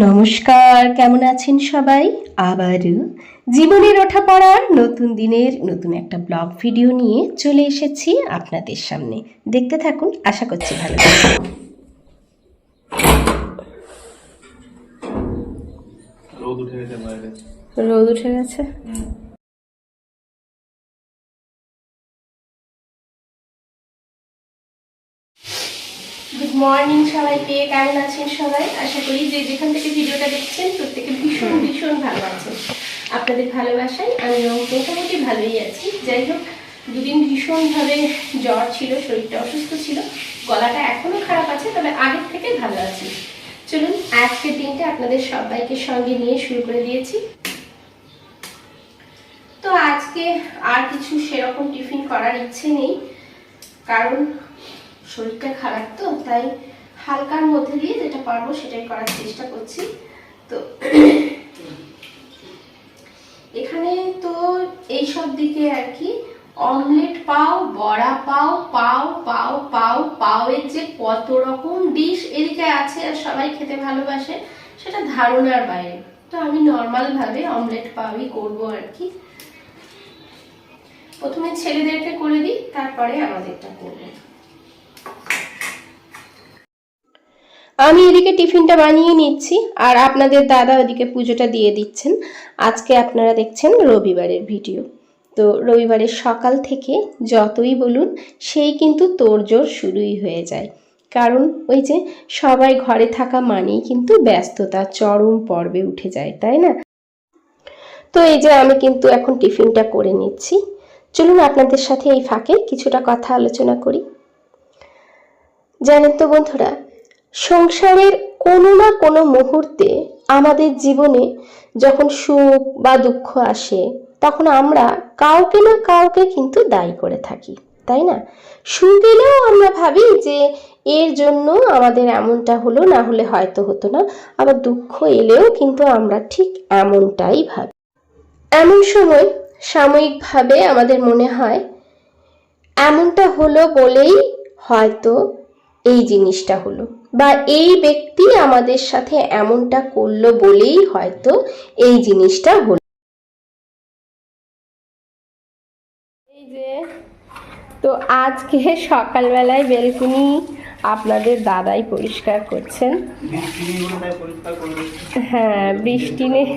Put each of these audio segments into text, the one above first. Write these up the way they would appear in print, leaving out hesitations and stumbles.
নমস্কার, কেমন আছেন সবাই? আবারও জীবনের ওঠা পড়ার নতুন দিনের নতুন একটা ব্লগ ভিডিও নিয়ে চলে এসেছি আপনাদের সামনে। দেখতে থাকুন, আশা করছি ভালো লাগবে। রোদ উঠে গেছে বাইরে। রোদ উঠে গেছে। গুড মর্নিং সবাইকে, কেমন আছেন সবাই? আশা করি যে যেখান থেকে ভিডিওটা দেখছেন প্রত্যেকে ভীষণ ভীষণ ভালো আছেন। আপনাদের ভালোবাসায় আমিও মোটামুটি ভালোই আছি। যাই হোক, দুদিন ভীষণভাবে জ্বর ছিল, শরীরটা অসুস্থ ছিল, গলাটা এখনো খারাপ আছে, তবে আগের থেকে ভালো আছি। চলুন আজকের দিনটা আপনাদের সবাইকে সঙ্গে নিয়ে শুরু করে দিয়েছি। তো আজকে আর কিছু সেরকম টিফিন করার ইচ্ছে নেই, কারণ শরীরটা খারাপ, তো তাই হালকার মধ্যে দিয়ে যেটা পারবো সেটাই করার চেষ্টা করছি। তো এখানে তো এইসব দিকে আর কি অমলেট পাও, বড়া পাও, পাও পাও পাও পাওয়ের যে কত রকম ডিশ এদিকে আছে আর সবাই খেতে ভালোবাসে, সেটা ধারণার বাইরে। তো আমি নর্মাল ভাবে অমলেট পাওই করবো আর কি। প্রথমে ছেলেদেরকে করে দিই, তারপরে আমাদেরটা করবো। আমি এদিকে টিফিনটা বানিয়ে নিচ্ছি আর আপনাদের দাদা ওদিকে পুজোটা দিয়ে দিচ্ছেন। আজকে আপনারা দেখছেন রবিবারের ভিডিও। তো রবিবারের সকাল থেকে যতই বলুন সেই কিন্তু তোড়জোড় শুরুই হয়ে যায়, কারণ ওই যে সবাই ঘরে থাকা মানেই কিন্তু ব্যস্ততা চরম পর্বে উঠে যায়, তাই না? তো এই যে আমি কিন্তু এখন টিফিনটা করে নিচ্ছি। চলুন আপনাদের সাথে এই ফাঁকে কিছুটা কথা আলোচনা করি। জানেন তো বন্ধুরা, সংসারের কোনো না কোনো মুহূর্তে আমাদের জীবনে যখন সুখ বা দুঃখ আসে, তখন আমরা কাউকে না কাউকে কিন্তু দায়ী করে থাকি, তাই না? সুখ এলেও আমরা ভাবি যে এর জন্য আমাদের এমনটা হলো, না হলে হয়তো হতো না। আবার দুঃখ এলেও কিন্তু আমরা ঠিক এমনটাই ভাবি। এমন সময় সাময়িকভাবে আমাদের মনে হয় এমনটা হলো বলেই হয়তো এই জিনিসটা হলো, বা এই ব্যক্তি আমাদের সাথে এমনটা করলো বলেই হয়তো এই জিনিসটা হলো। এই যে তো আজকে সকালবেলায় বেলকুনি আপনাদের দাদাই পরিষ্কার করছেন। হ্যাঁ, বৃষ্টি নেই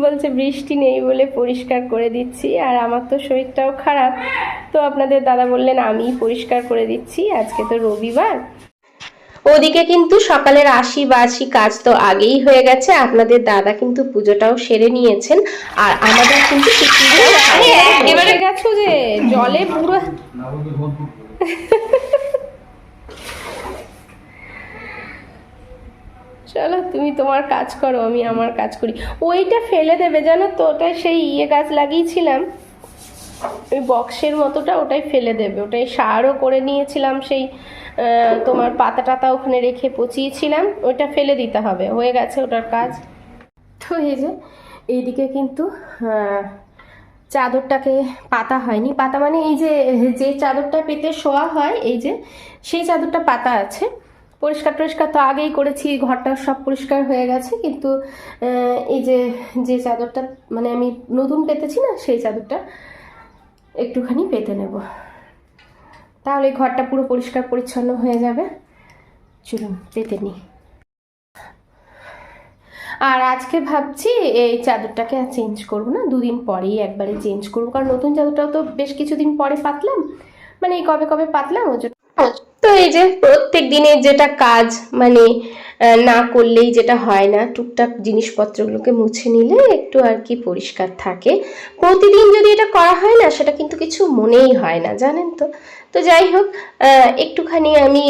বলছে, বৃষ্টি নেই বলে পরিষ্কার করে দিচ্ছি। আর আমার তো শরীরটাও খারাপ, তো আপনাদের দাদা বললেন আমি পরিষ্কার করে দিচ্ছি, আজকে তো রবিবার। ওদিকে কিন্তু সকালের আশি বাসি কাজ তো আগেই হয়ে গেছে, আপনাদের দাদা কিন্তু পুজোটাও সেরে নিয়েছেন। আর আমাদের কিন্তু একেবারে গেছো যে জলে পুরো চলো তুমি তোমার কাজ করো, আমি আমার কাজ করি। ওইটা ফেলে দেবে জানো তো, ওটাই সেই গাছ লাগিয়েছিলাম, ওই বক্সের মতোটা, ওটাই ফেলে দেবে। ওটাই সারও করে নিয়েছিলাম, সেই তোমার পাতা টাতা ওখানে রেখে পচিয়েছিলাম, ওইটা ফেলে দিতে হবে, হয়ে গেছে ওটার কাজ। তো এই যে এইদিকে কিন্তু চাদরটাকে পাতা হয়নি, পাতা মানে এই যে যে চাদরটা পেতে শোয়া হয়, এই যে সেই চাদরটা পাতা আছে। পরিষ্কার টরিষ্কার তো আগেই করেছি, ঘরটা সব পরিষ্কার হয়ে গেছে, কিন্তু এই যে যে চাদরটা মানে আমি নতুন পেতেছি না, সেই চাদরটা একটুখানি পেতে নেব, তাহলে ঘরটা পুরো পরিষ্কার পরিচ্ছন্ন হয়ে যাবে। চলুন পেতে নিই। আর আজকে ভাবছি এই চাদরটাকে আর চেঞ্জ করবো না, দুদিন পরেই একবারে চেঞ্জ করবো, কারণ নতুন চাদরটাও তো বেশ কিছুদিন পরে পাতলাম, মানে এই কবে কবে পাতলাম ওই জন্য। তো এই যে প্রত্যেক দিনের যেটা কাজ, মানে না করলেই যেটা হয় না, টুকটাক জিনিসপত্রগুলোকে মুছে নিলে একটু আর কি পরিষ্কার থাকে। প্রতিদিন যদি এটা করা হয় না, সেটা কিন্তু কিছু মনেই হয় না, জানেন তো। তো যাই হোক, একটুখানি আমি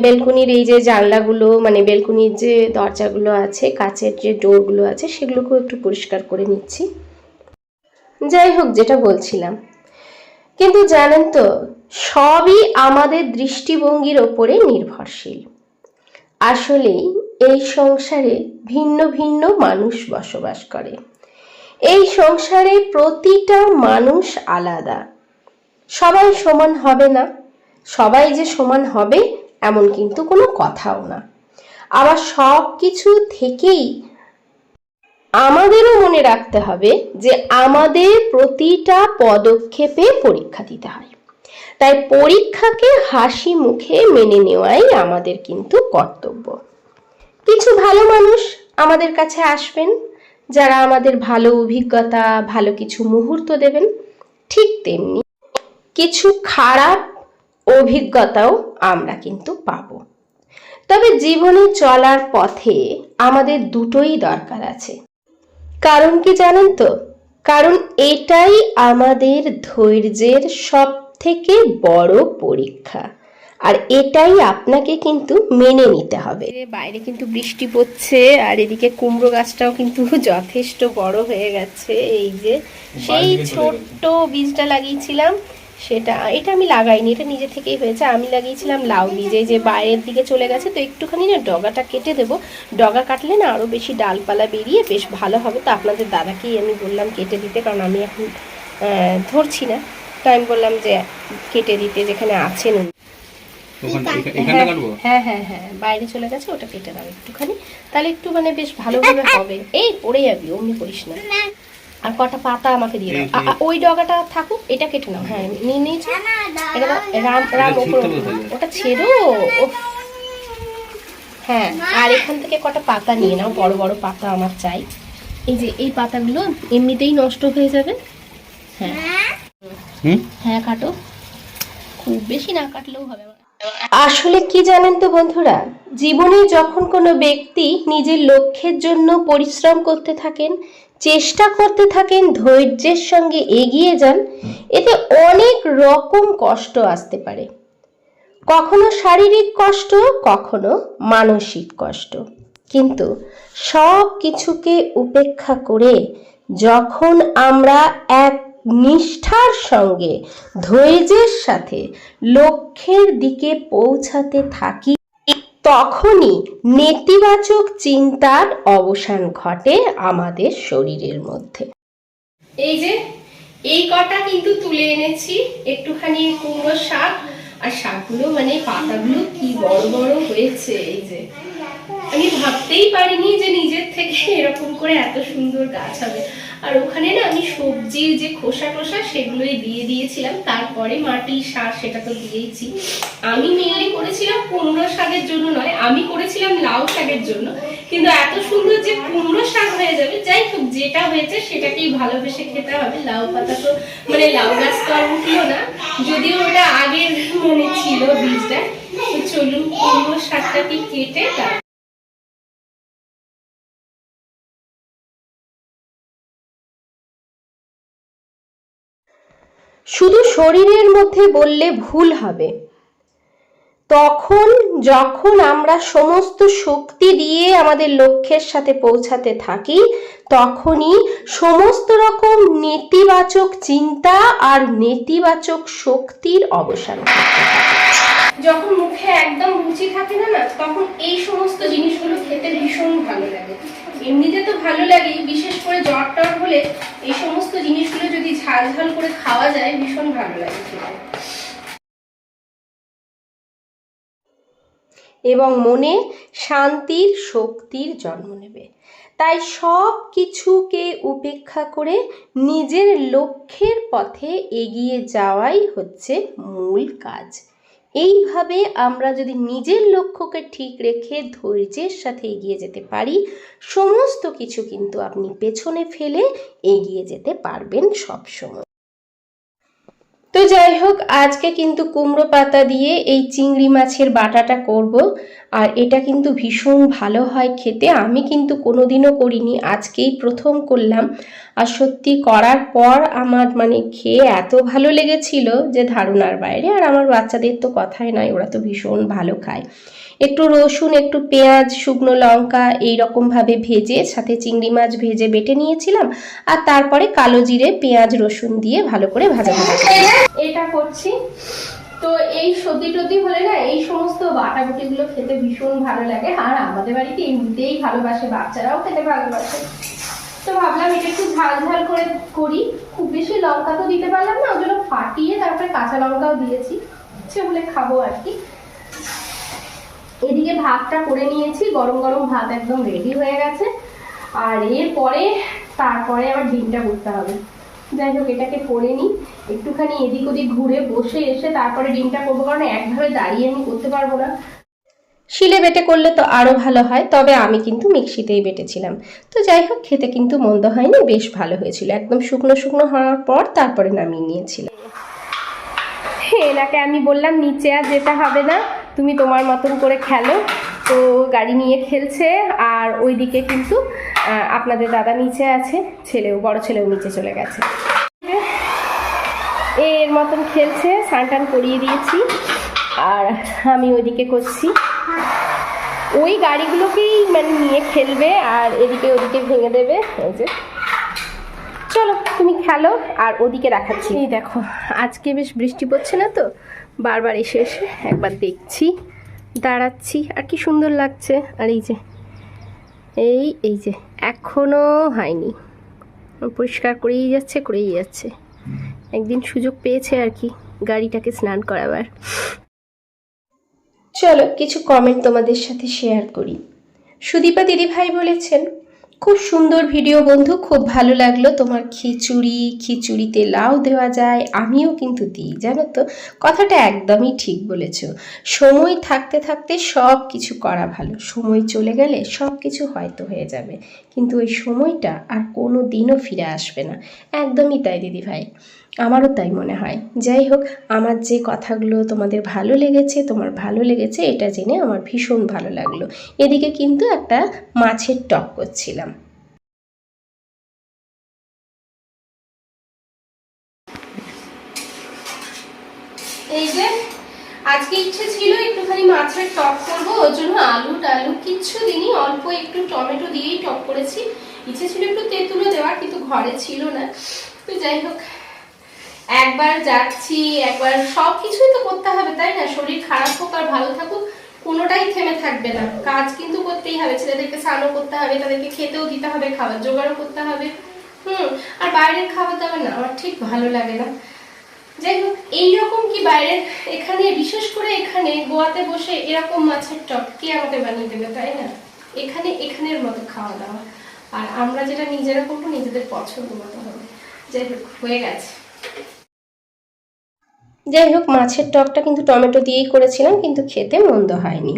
বেলকনির এই যে জানলাগুলো, মানে বেলকনির যে দরজাগুলো আছে, কাচের যে ডোরগুলো আছে, সেগুলোকেও একটু পরিষ্কার করে নিচ্ছি। যাই হোক, যেটা বলছিলাম, কিন্তু জানেন তো সবই আমাদের দৃষ্টিভঙ্গির ওপরে নির্ভরশীল। আসলেই এই সংসারে ভিন্ন ভিন্ন মানুষ বসবাস করে। এই সংসারে প্রতিটা মানুষ আলাদা, সবাই সমান হবে না, সবাই যে সমান হবে এমন কিন্তু কোনো কথাও না। আবার সব কিছু থেকেই আমাদেরও মনে রাখতে হবে যে আমাদের প্রতিটা পদক্ষেপে পরীক্ষা দিতে হয়। তাই পরীক্ষাকে হাসি মুখে মেনে নেওয়াই আমাদের কিন্তু কর্তব্য। কিছু ভালো মানুষ আমাদের কাছে আসবেন, যারা আমাদের ভালো অভিজ্ঞতা, ভালো কিছু মুহূর্ত দেবেন। ঠিক তেমনি কিছু খারাপ অভিজ্ঞতাও আমরা কিন্তু পাবো। তবে জীবনে চলার পথে আমাদের দুটোই দরকার আছে। কারণ কি জানেন তো? কারণ এটাই আমাদের ধৈর্যের সব থেকে বড় পরীক্ষা, আর এটাই আপনাকে কিন্তু মেনে নিতে হবে। বাইরে কিন্তু বৃষ্টি পড়ছে, আর এদিকে কুমড়ো গাছটাও কিন্তু যথেষ্ট বড় হয়ে গেছে। এই যে সেই ছোট্ট বীজটা লাগিয়েছিলাম, এটা আমি লাগাইনি, এটা নিজে থেকেই হয়েছে। আমি লাগিয়েছিলাম লাউ বীজ, এই যে বাইরের দিকে চলে গেছে, তো একটুখানি না ডগাটা কেটে দেবো। ডগা কাটলে না আরও বেশি ডালপালা বেরিয়ে বেশ ভালো হবে। তো আপনাদের দাদাকেই আমি বললাম কেটে দিতে, কারণ আমি এখন ধরছি না। তো আমি বললাম যে কেটে দিতে, যেখানে আছেন। হ্যাঁ হ্যাঁ হ্যাঁ, বাইরে চলে গেছে, ওটা কেটে দাও একটুখানি, তাহলে একটু মানে বেশ ভালোভাবে হবে। এই পড়ে যাবি, অমনি করিস না। আর কটা পাতা আমাকে দিয়ে দাও। ওই ডগাটা থাকুক, এটা কেটে নাও। হ্যাঁ নিয়ে নিয়েছি, এটা রাম রাম ওটা ছেড়ো। হ্যাঁ, আর এখান থেকে কটা পাতা নিয়ে নাও, বড় বড় পাতা আমার চাই। এই যে এই পাতাগুলো এমনিতেই নষ্ট হয়ে যাবে। হ্যাঁ হ্যাঁ, কাটো, খুব বেশি না কাটলেও হবে। আসলে কি জানেন তো বন্ধুরা, জীবনে যখন কোনো ব্যক্তি নিজের লক্ষ্যের জন্য পরিশ্রম করতে থাকেন, চেষ্টা করতে থাকেন, ধৈর্যের সঙ্গে এগিয়ে যান, এতে অনেক রকম কষ্ট আসতে পারে। কখনো শারীরিক কষ্ট, কখনো মানসিক কষ্ট। কিন্তু সব কিছুকে উপেক্ষা করে যখন আমরা এক নিষ্ঠার সঙ্গে ধৈর্যের সাথে লক্ষ্যের দিকে পৌঁছাতে থাকি, তখনই নেতিবাচক চিন্তার অবসান ঘটে আমাদের শরীরের মধ্যে। এই যে এই কটা কিন্তু তুলে এনেছি, একটুখানি কুমড়ো শাক, আর শাকগুলো মানে পাতাগুলো কি বড় বড় হয়েছে। এই যে আমি ভাবতেই পারিনি যে নিজের থেকে এরকম করে এত সুন্দর গাছ হবে। আর ওখানে না আমি সবজির যে খোসা টোসা সেগুলোই দিয়ে দিয়েছিলাম, তারপরে মাটি সার সেটা তো দিয়েইছি। আমি মেনলি করেছিলাম কুমড়ো শাকের জন্য নয়, আমি করেছিলাম লাউ শাকের জন্য, কিন্তু এত সুন্দর যে কুমড়ো শাক হয়ে যাবে। যাই হোক, যেটা হয়েছে সেটাকেই ভালোবেসে খেতে হবে। লাউ পাতা তো মানে লাউ গাছ তো আর উঠলো না, যদিও ওটা আগের মানে ছিল বীজটা। তো চলুন কুমড়ো শাকটাকে কেটে শুধু শরীরের মধ্যে বললে ভুল হবে। তখন যখন আমরা সমস্ত শক্তি দিয়ে আমাদের লক্ষ্যের সাথে পৌঁছাতে থাকি, তখনই সমস্ত রকম নেতিবাচক চিন্তা আর নেতিবাচক শক্তির অবসান ঘটতে থাকে। যখন মুখে একদম রুচি থাকে না, তখন এই সমস্ত জিনিসগুলো খেতে ভীষণ ভালো লাগে। এমনিতে তো ভালো লাগে, বিশেষ করে জ্বর টর হলে এই সমস্ত জিনিসগুলো যদি ঝাল ঝাল করে খাওয়া যায় ভীষণ ভালো লাগে খেতে, এবং মনে শান্তির শক্তির জন্ম নেবে। তাই সব কিছুকে উপেক্ষা করে নিজের লক্ষ্যের পথে এগিয়ে যাওয়াই হচ্ছে মূল কাজ। এইভাবে আমরা যদি নিজের লক্ষ্যকে ঠিক রেখে ধৈর্যের সাথে এগিয়ে যেতে পারি, সমস্ত কিছু কিন্তু আপনি পেছনে ফেলে এগিয়ে যেতে পারবেন সবসময়। তো যাই হোক, আজকে কিন্তু কুমড়ো পাতা দিয়ে এই চিংড়ি মাছের বাটাটা করব, আর এটা কিন্তু ভীষণ ভালো হয় খেতে। আমি কিন্তু কোনোদিনও করিনি, আজকেই প্রথম করলাম। আর সত্যি করার পর আমার মানে খেয়ে এত ভালো লেগেছিল যে ধারণার বাইরে। আর আমার বাচ্চাদের তো কথাই নয়, ওরা তো ভীষণ ভালো খায়। একটু রসুন, একটু পেঁয়াজ, শুকনো লঙ্কা এইরকমভাবে ভেজে, সাথে চিংড়ি মাছ ভেজে বেটে নিয়েছিলাম, আর তারপরে কালো জিরে, পেঁয়াজ, রসুন দিয়ে ভালো করে ভাজা ভাজা এটা করছি। তো এই সবজি টবজি হলে না এই সমস্ত বাটাবুটিগুলো খেতে ভীষণ ভালো লাগে, আর আমাদের বাড়িতে এমনিতেই ভালোবাসে, বাচ্চারাও খেতে ভালোবাসে। তো ভাবলাম এটা একটু ঝাল ঝাল করে করি। খুব বেশি লঙ্কা তো দিতে পারলাম না, ওগুলো ফাটিয়ে তারপরে কাঁচা লঙ্কাও দিয়েছি, ইচ্ছে হলে খাবো আর কি। এদিকে ভাতটা করে নিয়েছি, গরম গরম ভাত একদম রেডি হয়ে গেছে। আর এরপরে তারপরে আবার ডিমটা করতে হবে। যাই হোক, এটাকে করে নিই, একটুখানি এদিক ওদিক ঘুরে বসে এসে তারপরে ডিমটা করবো, কারণ একভাবে দাঁড়িয়ে আমি করতে পারবো না। শিলে বেটে করলে তো আরো ভালো হয়, তবে আমি কিন্তু মিক্সিতেই বেটেছিলাম। তো যাই হোক, খেতে কিন্তু মন্দ হয়নি, বেশ ভালো হয়েছিল। একদম শুকনো শুকনো হওয়ার পর তারপরে নামিয়ে নিয়েছিলাম। এনাকে আমি বললাম নিচে আর যেতে হবে না, তুমি তোমার মতন করে খেলো। তো গাড়ি নিয়ে খেলছে, আর ওইদিকে কিন্তু আপনাদের দাদা নিচে আছে, বড় ছেলেও নিচে চলে গেছে, এর মতন খেলছে। স্নান টান করিয়ে দিয়েছি, আর আমি ওইদিকে করছি। ওই গাড়িগুলোকেই মানে নিয়ে খেলবে, আর এদিকে ওদিকে ভেঙে দেবে। এই যে, চলো তুমি খেলো, আর ওদিকে রাখাচ্ছি। এই দেখো, আজকে বেশ বৃষ্টি পড়ছে না, তো বারবার এসে এসে একবার দেখছি, দাঁড়াচ্ছি, আর কি সুন্দর লাগছে। আর এই যে এখনো হয়নি, পরিষ্কার করেই যাচ্ছে। একদিন সুযোগ পেয়েছে আর কি গাড়িটাকে স্নান করাবার। চলো কিছু কমেন্ট তোমাদের সাথে শেয়ার করি। সুদীপা দিদিভাই বলেছেন, খুব সুন্দর ভিডিও বন্ধু, খুব ভালো লাগলো তোমার খিচুড়িতে লাউ দেওয়া যায়, আমিও কিন্তু দিই, জানো তো। কথাটা একদমই ঠিক বলেছ। সময় থাকতে থাকতে সব কিছু করা ভালো, সময় চলে গেলে সব কিছু হয়তো হয়ে যাবে, কিন্তু ওই সময়টা আর কোনো দিনও ফিরে আসবে না। একদমই তাই দিদিভাই, আমারও তাই মনে হয়। যাই হোক, আমার যে কথাগুলো তোমাদের ভালো লেগেছে, তোমার ভালো লেগেছে, এটা জেনে আমার ভীষণ ভালো লাগলো। এদিকে কিন্তু একটা মাছের টক করছিলাম। এই যে আজকে ইচ্ছে ছিল একটুখানি মাছের টক করবো, ওর জন্য আলু টালু কিচ্ছু দিনই, অল্প একটু টমেটো দিয়েই টক করেছি। ইচ্ছে ছিল একটু তেঁতুলও দেওয়ার, কিন্তু ঘরে ছিল না। তো যাই হোক, একবার যাচ্ছি, একবার সব কিছুই তো করতে হবে, তাই না? শরীর খারাপ হোক আর ভালো থাকুক, কোনোটাই থেমে থাকবে না। কাজ কিন্তু করতেই হবে, ছেলেদেরকে স্নানও করতে হবে, তাদেরকে খেতেও দিতে হবে, খাবার জোগাড়ও করতে হবে। আর বাইরের খাবার দাবার না আমার ঠিক ভালো লাগে না। যাই হোক, এইরকম কি বাইরে, এখানে বিশেষ করে এখানে গোয়াতে বসে এরকম মাছের টক কে আমাকে বানিয়ে দেবে, তাই না? এখানের মতো খাওয়া দাওয়া, আর আমরা যেটা নিজেরা করবো নিজেদের পছন্দ মতো হবে। যাই হোক, হয়ে গেছে। যাই হোক, মাছের টকটা কিন্তু টমেটো দিয়েই করেছিলাম, কিন্তু খেতে মন্দ হয়নি।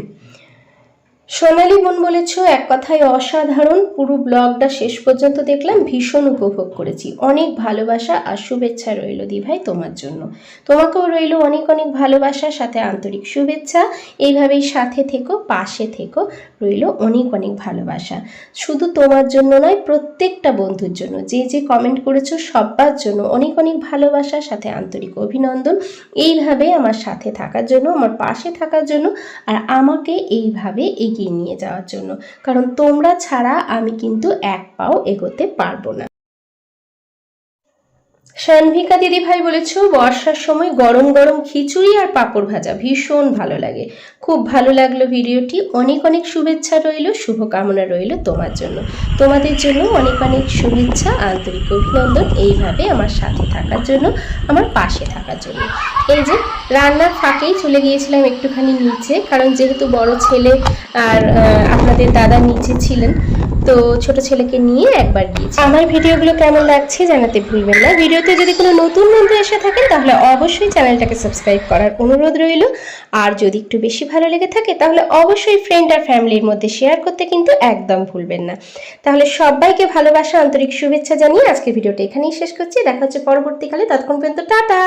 সোনালী বোন বলেছ, এক কথায় অসাধারণ, পুরো ব্লগটা শেষ পর্যন্ত দেখলাম, ভীষণ উপভোগ করেছি। অনেক ভালোবাসা আর শুভেচ্ছা রইল দিভাই তোমার জন্য। তোমাকেও রইল অনেক অনেক ভালোবাসা, সাথে আন্তরিক শুভেচ্ছা। এইভাবেই সাথে থেকো, পাশে থেকো, রইল অনেক অনেক ভালোবাসা। শুধু তোমার জন্য নয়, প্রত্যেকটা বন্ধুর জন্য, যে যে কমেন্ট করেছো সবার জন্য অনেক অনেক ভালোবাসা, সাথে আন্তরিক অভিনন্দন। এইভাবে আমার সাথে থাকার জন্য, আমার পাশে থাকার জন্য, আর আমাকে এইভাবে এগিয়ে নিয়ে যাওয়ার জন্য, কারণ তোমরা ছাড়া আমি কিন্তু এক পাও এগোতে পারবো না। শানভিকা দিদিভাই বলেছো, বর্ষার সময় গরম গরম খিচুড়ি আর পাঁপড় ভাজা ভীষণ ভালো লাগে। খুব ভালো লাগলো ভিডিওটি, অনেক অনেক শুভেচ্ছা রইল, শুভকামনা রইল তোমার জন্য। তোমাদের জন্য অনেক অনেক শুভেচ্ছা, আন্তরিক অভিনন্দন, এইভাবে আমার সাথে থাকার জন্য, আমার পাশে থাকার জন্য। এই যে রান্নার ফাঁকেই চলে গিয়েছিলাম একটুখানি নিচে, কারণ যেহেতু বড় ছেলে আর আপনাদের দাদা নিচে ছিলেন, তো ছোট ছেলেকে নিয়ে একবার গিয়েছি। আমার ভিডিওগুলো কেমন লাগছে জানাতে ভুলবেন না। ভিডিওতে যদি কোনো নতুন বন্ধু এসে থাকেন, তাহলে অবশ্যই চ্যানেলটাকে সাবস্ক্রাইব করার অনুরোধ রইল। আর যদি একটু বেশি ভালো লেগে থাকে, তাহলে অবশ্যই ফ্রেন্ড আর ফ্যামিলির মধ্যে শেয়ার করতে কিন্তু একদম ভুলবেন না। তাহলে সবাইকে ভালোবাসা, আন্তরিক শুভেচ্ছা জানিয়ে আজকের ভিডিওটা এখানেই শেষ করছি। দেখা হচ্ছে পরবর্তীকালে, ততক্ষণ পর্যন্ত টাটা।